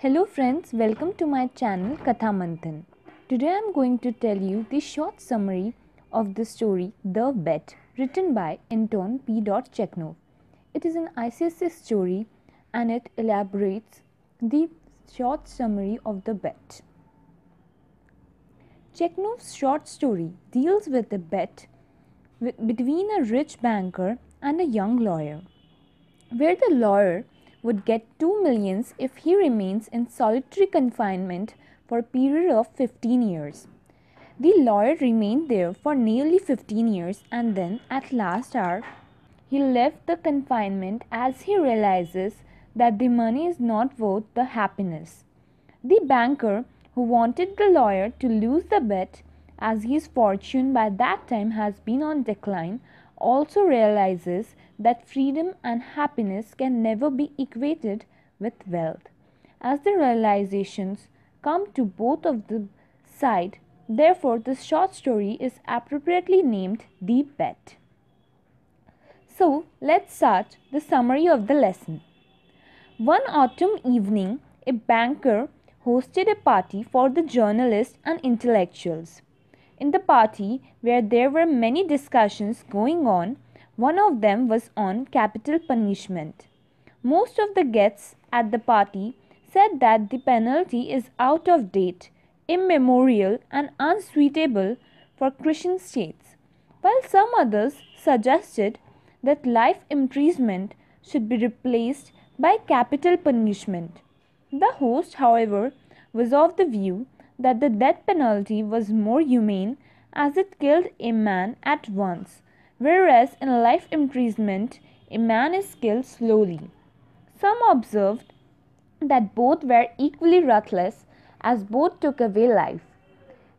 Hello friends, welcome to my channel Katha Manthan. Today I am going to tell you the short summary of the story The Bet, written by Anton P. Chekhov. It is an Icse story and it elaborates the short summary of The Bet. Chekhov's short story deals with a bet between a rich banker and a young lawyer, where the lawyer would get 2 millions if he remains in solitary confinement for a period of 15 years. The lawyer remained there for nearly 15 years and then at last hour he left the confinement as he realizes that the money is not worth the happiness. The banker, who wanted the lawyer to lose the bet as his fortune by that time has been on decline, also realizes that freedom and happiness can never be equated with wealth. As the realizations come to both of the side, therefore this short story is appropriately named The Bet. So let's start the summary of the lesson. One autumn evening, a banker hosted a party for the journalists and intellectuals. In the party, where there were many discussions going on, one of them was on capital punishment. Most of the guests at the party said that the penalty is out of date, immemorial, and unsuitable for Christian states, while some others suggested that life imprisonment should be replaced by capital punishment. The host, however, was of the view that the death penalty was more humane as it killed a man at once, whereas in life imprisonment a man is killed slowly. Some observed that both were equally ruthless as both took away life.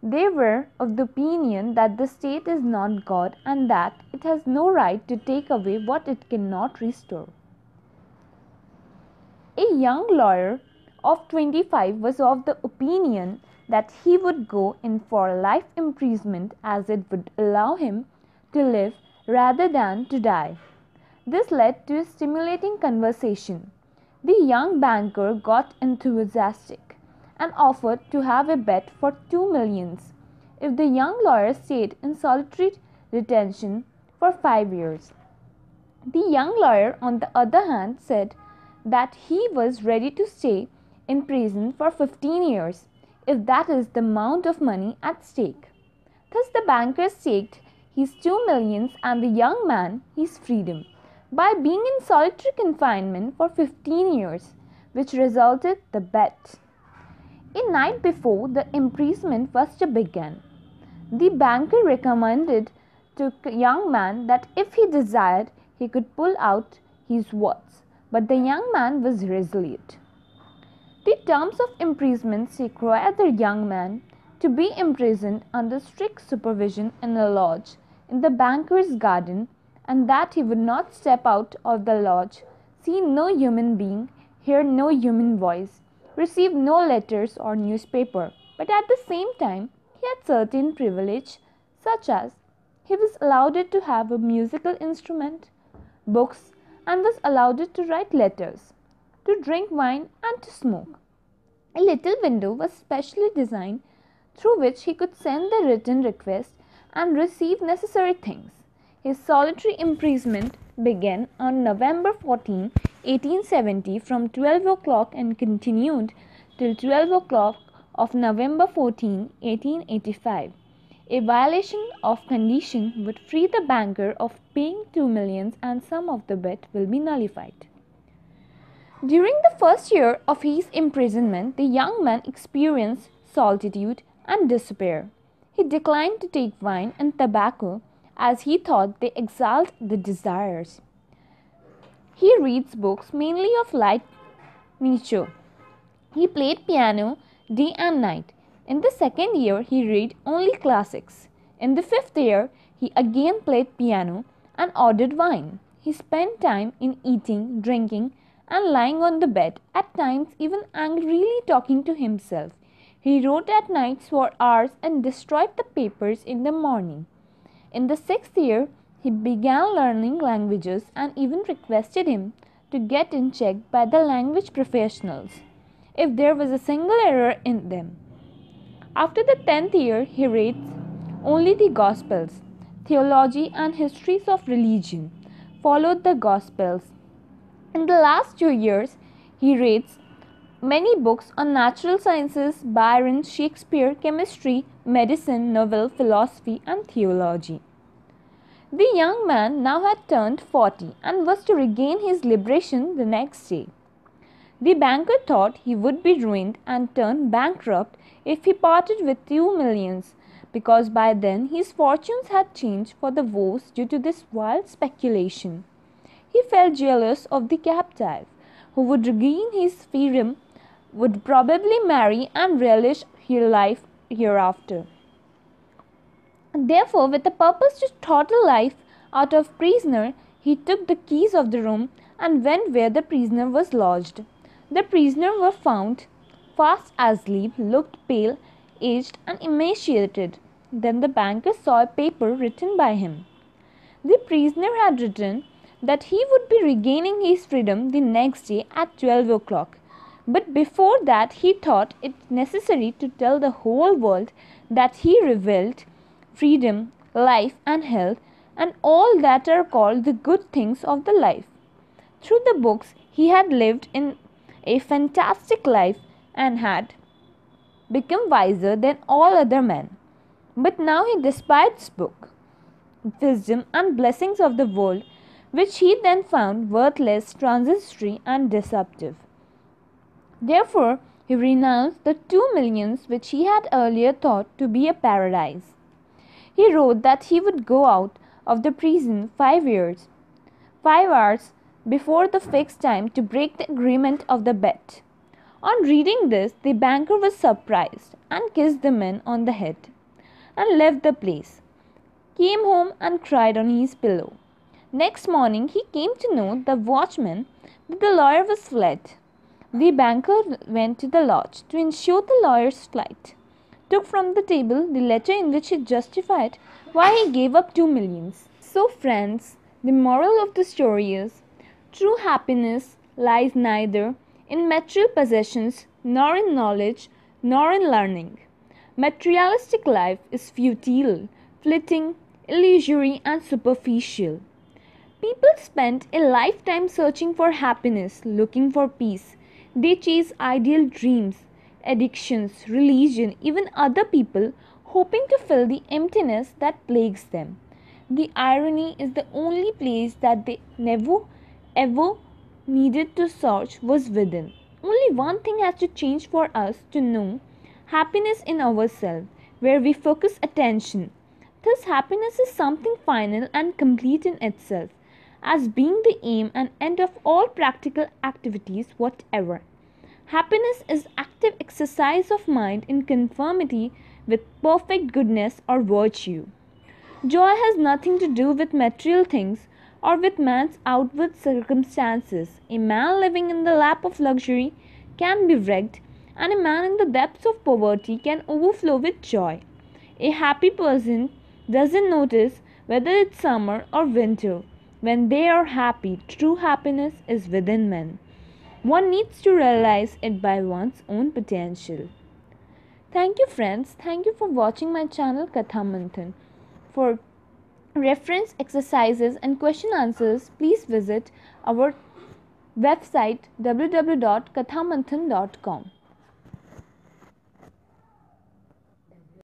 They were of the opinion that the state is not God and that it has no right to take away what it cannot restore. A young lawyer of 25 was of the opinion that he would go in for life imprisonment as it would allow him to live rather than to die. This led to a stimulating conversation. The young banker got enthusiastic and offered to have a bet for 2 millions if the young lawyer stayed in solitary detention for 5 years. The young lawyer, on the other hand, said that he was ready to stay in prison for 15 years if that is the amount of money at stake. Thus the banker staked his 2 millions and the young man his freedom by being in solitary confinement for 15 years, which resulted the bet. A night before the imprisonment was to begin, the banker recommended to the young man that if he desired, he could pull out his words, but the young man was resolute. The terms of imprisonment require the young man to be imprisoned under strict supervision in a lodge in the banker's garden, and that he would not step out of the lodge, see no human being, hear no human voice, receive no letters or newspaper, but at the same time he had certain privilege, such as he was allowed to have a musical instrument, books, and was allowed to write letters, to drink wine and to smoke. A little window was specially designed through which he could send the written request and receive necessary things. His solitary imprisonment began on November 14, 1870 from 12 o'clock and continued till 12 o'clock of November 14, 1885. A violation of condition would free the banker of paying 2 millions and sum of the bet will be nullified. During the first year of his imprisonment, the young man experienced solitude and despair. He declined to take wine and tobacco as he thought they exalt the desires. He reads books mainly of light nature. He played piano day and night. In the second year, he read only classics. In the fifth year, he again played piano and ordered wine. He spent time in eating, drinking, and lying on the bed, at times even angrily talking to himself. He wrote at nights for hours and destroyed the papers in the morning. In the sixth year, he began learning languages and even requested him to get in check by the language professionals. if there was a single error in them. After the 10th year, he reads only the Gospels. Theology and histories of religion followed the Gospels. In the last 2 years, he reads many books on natural sciences, Byron, Shakespeare, chemistry, medicine, novel, philosophy, and theology. The young man now had turned 40 and was to regain his liberation the next day. The banker thought he would be ruined and turn bankrupt if he parted with 2 millions, because by then his fortunes had changed for the worse due to this wild speculation. He felt jealous of the captive, who would regain his freedom, would probably marry and relish her life hereafter. Therefore, with the purpose to throttle life out of prisoner, he took the keys of the room and went where the prisoner was lodged. The prisoner was found fast asleep, looked pale, aged, and emaciated. Then the banker saw a paper written by him. The prisoner had written that he would be regaining his freedom the next day at 12 o'clock. But before that, he thought it necessary to tell the whole world that he revealed freedom, life, and health, and all that are called the good things of the life. Through the books, he had lived in a fantastic life and had become wiser than all other men. But now he despised book, wisdom, and blessings of the world, which he then found worthless, transitory, and deceptive. Therefore, he renounced the 2 millions which he had earlier thought to be a paradise. He wrote that he would go out of the prison 5 hours before the fixed time to break the agreement of the bet. On reading this, the banker was surprised and kissed the man on the head and left the place, came home and cried on his pillow. Next morning, he came to know the watchman that the lawyer was fled. The banker went to the lodge to ensure the lawyer's flight, took from the table the letter in which he justified why he gave up 2 millions. So friends, the moral of the story is, true happiness lies neither in material possessions, nor in knowledge, nor in learning. Materialistic life is futile, fleeting, illusory, and superficial. People spend a lifetime searching for happiness, looking for peace. They chase ideal dreams, addictions, religion, even other people, hoping to fill the emptiness that plagues them. The irony is the only place that they never ever needed to search was within. Only one thing has to change for us to know happiness in ourselves, where we focus attention. Thus, happiness is something final and complete in itself, as being the aim and end of all practical activities whatever. Happiness is active exercise of mind in conformity with perfect goodness or virtue. Joy has nothing to do with material things or with man's outward circumstances. A man living in the lap of luxury can be wrecked, and a man in the depths of poverty can overflow with joy. A happy person doesn't notice whether it's summer or winter. When they are happy, true happiness is within men. One needs to realize it by one's own potential. Thank you friends. Thank you for watching my channel Katha Manthan. For reference exercises and question answers, please visit our website www.kathamanthan.com.